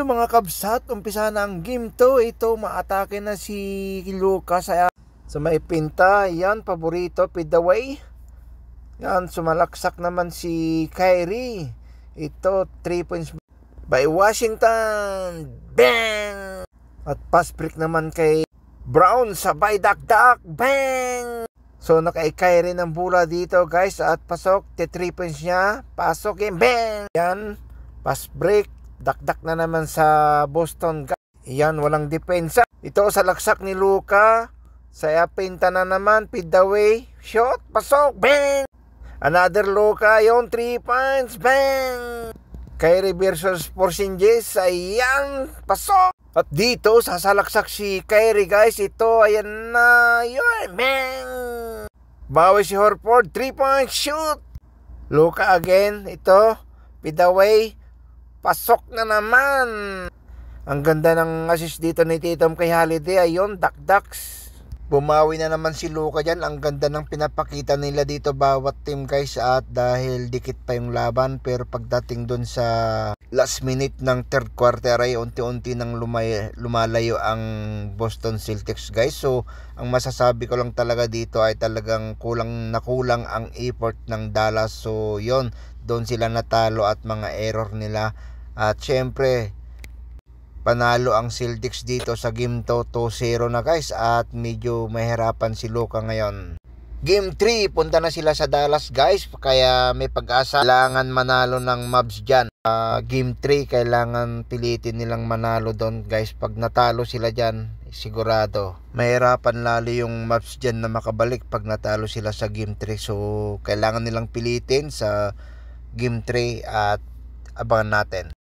mga kabsat, umpisa na ang game to. Ito, maatake na si Lucas sa may pinta. Yan, paborito, feed away. Yan, sumalaksak naman si Kyrie. Ito, 3 points by Washington. Bang! At pass break naman kay Brown, sabay dakdak. Bang! So, naka-Kyrie ng bola dito, guys. At pasok, 3 points niya. Pasok yan, bang! Yan, pass break. Dakdak na naman sa Boston. Yan, walang depensa. Ito sa laksak ni Luka. Sa pinta na naman, feed away. Shot, pasok, bang! Another Luka, yon 3 points, bang! Kyrie versus Porzingis, ayan, pasok! At dito, sasalaksak si Kyrie, guys. Ito, ayan na, yun, bang! Bawi si Horford, 3 points, shoot! Luka again, ito, feed away. Pasok na naman. Ang ganda ng assist dito ni Tatum kay Holiday. Ayun, dakdaks. Bumawi na naman si Luka dyan. Ang ganda ng pinapakita nila dito bawat team, guys. At dahil dikit pa yung laban, pero pagdating dun sa last minute ng third quarter ay unti-unti nang lumalayo ang Boston Celtics, guys. So ang masasabi ko lang talaga dito ay talagang kulang ang effort ng Dallas. So yon, doon sila natalo at mga error nila. At syempre, panalo ang Celtics dito sa game to, 2-0 na, guys. At medyo mahirapan si Luka ngayon. Game 3, punta na sila sa Dallas, guys. Kaya may pag-asa. Kailangan manalo ng Mavs dyan. Game 3, kailangan pilitin nilang manalo doon, guys. Pag natalo sila dyan, sigurado mahirapan lalo yung Mavs dyan na makabalik pag natalo sila sa game 3. So kailangan nilang pilitin sa game 3 at abangan natin.